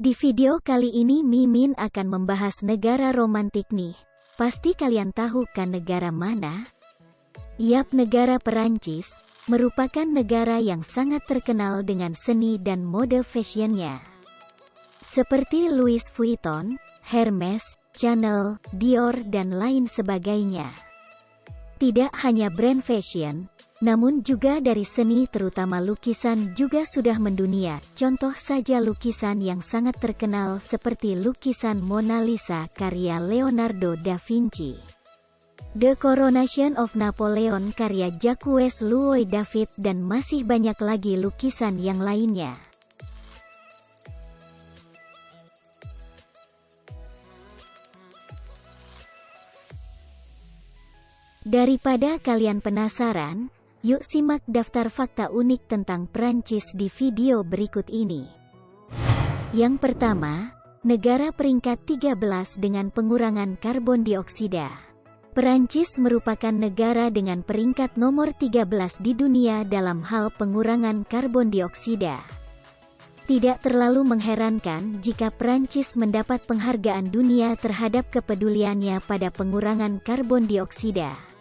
Di video kali ini Mimin akan membahas negara romantik nih. Pasti kalian tahu kan negara mana? Yap, negara Perancis, merupakan negara yang sangat terkenal dengan seni dan mode fashionnya. Seperti Louis Vuitton, Hermes, Chanel, Dior dan lain sebagainya. Tidak hanya brand fashion, namun juga dari seni terutama lukisan juga sudah mendunia. Contoh saja lukisan yang sangat terkenal seperti lukisan Mona Lisa karya Leonardo da Vinci. The Coronation of Napoleon karya Jacques Louis David dan masih banyak lagi lukisan yang lainnya. Daripada kalian penasaran, yuk simak daftar fakta unik tentang Prancis di video berikut ini. Yang pertama, negara peringkat 13 dengan pengurangan karbon dioksida. Prancis merupakan negara dengan peringkat nomor 13 di dunia dalam hal pengurangan karbon dioksida. Tidak terlalu mengherankan jika Prancis mendapat penghargaan dunia terhadap kepeduliannya pada pengurangan karbon dioksida.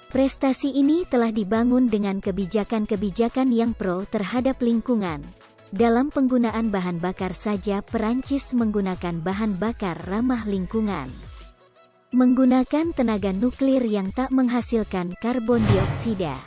Prestasi ini telah dibangun dengan kebijakan-kebijakan yang pro terhadap lingkungan. Dalam penggunaan bahan bakar saja Perancis menggunakan bahan bakar ramah lingkungan. Menggunakan tenaga nuklir yang tak menghasilkan karbon dioksida.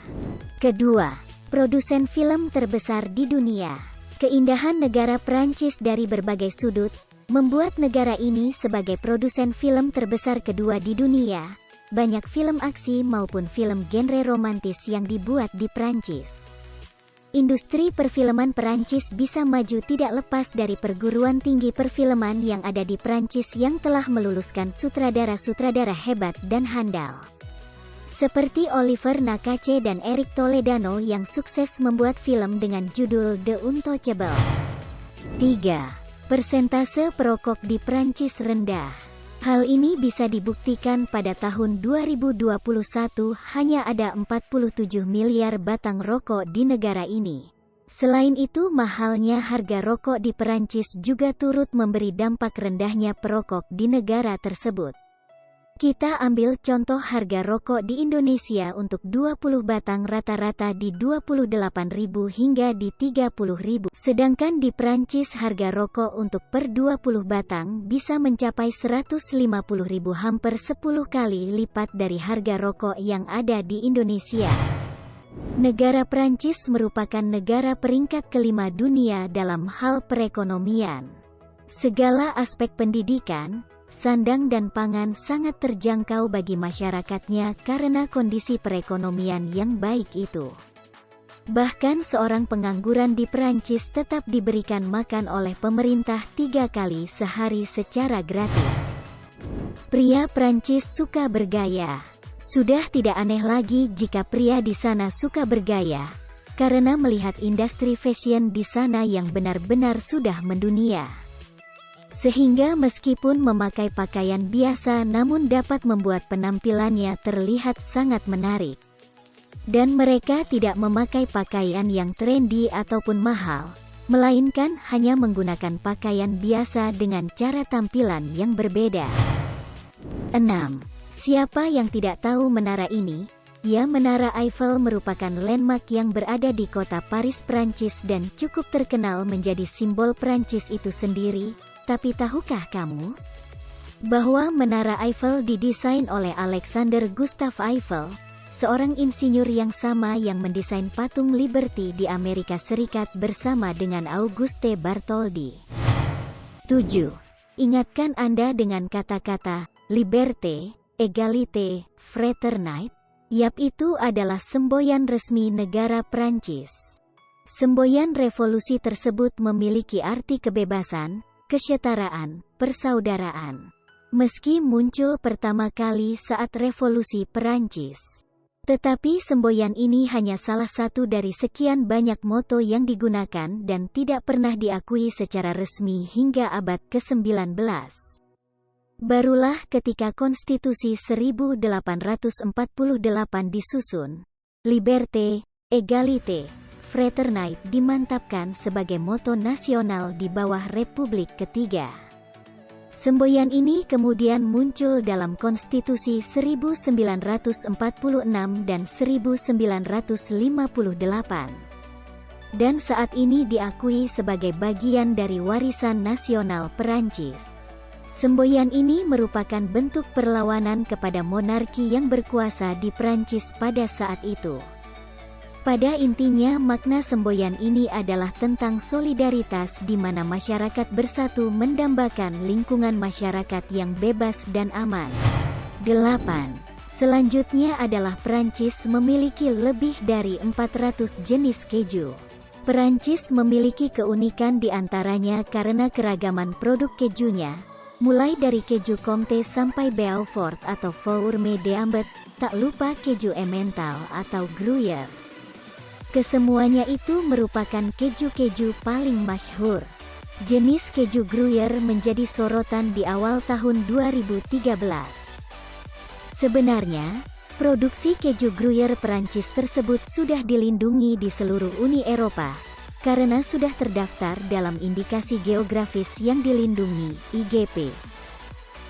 Kedua, produsen film terbesar di dunia. Keindahan negara Perancis dari berbagai sudut, membuat negara ini sebagai produsen film terbesar kedua di dunia. Banyak film aksi maupun film genre romantis yang dibuat di Prancis. Industri perfilman Perancis bisa maju tidak lepas dari perguruan tinggi perfilman yang ada di Prancis yang telah meluluskan sutradara-sutradara hebat dan handal. Seperti Oliver Nakache dan Eric Toledano yang sukses membuat film dengan judul The Untouchable. 3. Persentase perokok di Prancis rendah. Hal ini bisa dibuktikan pada tahun 2021 hanya ada 47 miliar batang rokok di negara ini. Selain itu mahalnya harga rokok di Perancis juga turut memberi dampak rendahnya perokok di negara tersebut. Kita ambil contoh harga rokok di Indonesia untuk 20 batang rata-rata di 28.000 hingga di 30.000. Sedangkan di Prancis harga rokok untuk per 20 batang bisa mencapai 150.000, hampir 10 kali lipat dari harga rokok yang ada di Indonesia. Negara Prancis merupakan negara peringkat kelima dunia dalam hal perekonomian. Segala aspek pendidikan, sandang dan pangan sangat terjangkau bagi masyarakatnya karena kondisi perekonomian yang baik itu. Bahkan seorang pengangguran di Perancis tetap diberikan makan oleh pemerintah 3 kali sehari secara gratis. Pria Perancis suka bergaya. Sudah tidak aneh lagi jika pria di sana suka bergaya, karena melihat industri fashion di sana yang benar-benar sudah mendunia. Sehingga meskipun memakai pakaian biasa namun dapat membuat penampilannya terlihat sangat menarik. Dan mereka tidak memakai pakaian yang trendy ataupun mahal, melainkan hanya menggunakan pakaian biasa dengan cara tampilan yang berbeda. 6. Siapa yang tidak tahu menara ini? Ya, Menara Eiffel merupakan landmark yang berada di kota Paris, Prancis dan cukup terkenal menjadi simbol Prancis itu sendiri. Tapi tahukah kamu bahwa Menara Eiffel didesain oleh Alexander Gustav Eiffel, seorang insinyur yang sama yang mendesain patung Liberty di Amerika Serikat bersama dengan Auguste Bartholdi. 7. Ingatkan Anda dengan kata-kata Liberté, Égalité, Fraternité? Yap, itu adalah semboyan resmi negara Prancis. Semboyan revolusi tersebut memiliki arti kebebasan, kesetaraan, persaudaraan. Meski muncul pertama kali saat Revolusi Perancis. Tetapi semboyan ini hanya salah satu dari sekian banyak moto yang digunakan dan tidak pernah diakui secara resmi hingga abad ke-19. Barulah ketika Konstitusi 1848 disusun, Liberté, Égalité, Fraternite dimantapkan sebagai moto nasional di bawah Republik Ketiga. Semboyan ini kemudian muncul dalam Konstitusi 1946 dan 1958. Dan saat ini diakui sebagai bagian dari warisan nasional Perancis. Semboyan ini merupakan bentuk perlawanan kepada monarki yang berkuasa di Perancis pada saat itu. Pada intinya makna semboyan ini adalah tentang solidaritas di mana masyarakat bersatu mendambakan lingkungan masyarakat yang bebas dan aman. 8. Selanjutnya adalah Perancis memiliki lebih dari 400 jenis keju. Perancis memiliki keunikan di antaranya karena keragaman produk kejunya, mulai dari keju Comté sampai Beaufort atau Fourme d'Ambert, tak lupa keju Emmental atau Gruyère. Kesemuanya itu merupakan keju-keju paling masyhur. Jenis keju Gruyère menjadi sorotan di awal tahun 2013. Sebenarnya, produksi keju Gruyère Perancis tersebut sudah dilindungi di seluruh Uni Eropa, karena sudah terdaftar dalam indikasi geografis yang dilindungi, IGP.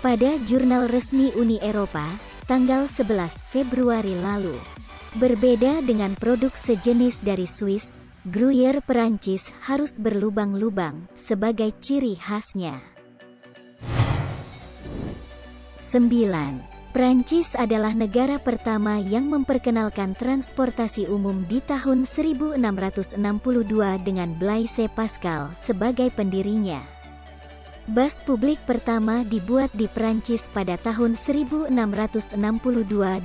Pada jurnal resmi Uni Eropa, tanggal 11 Februari lalu. Berbeda dengan produk sejenis dari Swiss, Gruyère Perancis harus berlubang-lubang sebagai ciri khasnya. 9. Perancis adalah negara pertama yang memperkenalkan transportasi umum di tahun 1662 dengan Blaise Pascal sebagai pendirinya. Bus publik pertama dibuat di Perancis pada tahun 1662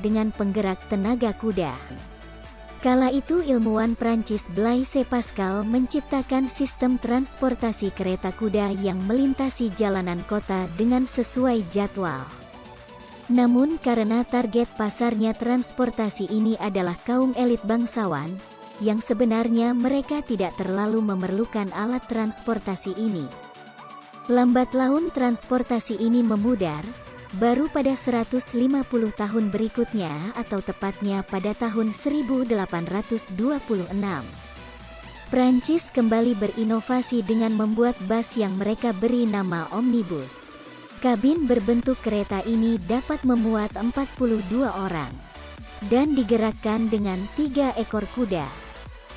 dengan penggerak tenaga kuda. Kala itu ilmuwan Perancis Blaise Pascal menciptakan sistem transportasi kereta kuda yang melintasi jalanan kota dengan sesuai jadwal. Namun karena target pasarnya transportasi ini adalah kaum elit bangsawan, yang sebenarnya mereka tidak terlalu memerlukan alat transportasi ini. Lambat laun transportasi ini memudar, baru pada 150 tahun berikutnya atau tepatnya pada tahun 1826. Prancis kembali berinovasi dengan membuat bus yang mereka beri nama omnibus. Kabin berbentuk kereta ini dapat memuat 42 orang dan digerakkan dengan 3 ekor kuda.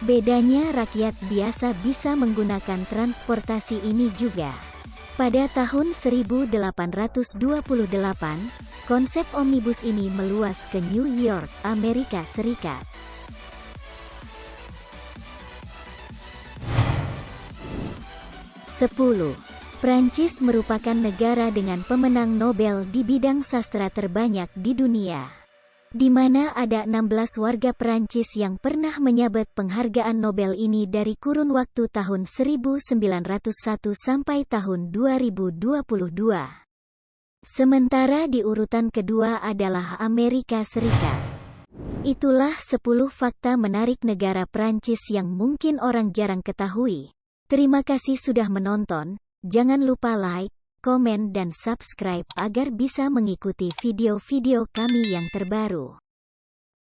Bedanya rakyat biasa bisa menggunakan transportasi ini juga. Pada tahun 1828, konsep omnibus ini meluas ke New York, Amerika Serikat. 10. Prancis merupakan negara dengan pemenang Nobel di bidang sastra terbanyak di dunia, di mana ada 16 warga Prancis yang pernah menyabet penghargaan Nobel ini dari kurun waktu tahun 1901 sampai tahun 2022. Sementara di urutan kedua adalah Amerika Serikat. Itulah 10 fakta menarik negara Prancis yang mungkin orang jarang ketahui. Terima kasih sudah menonton, jangan lupa like, komen dan subscribe agar bisa mengikuti video-video kami yang terbaru.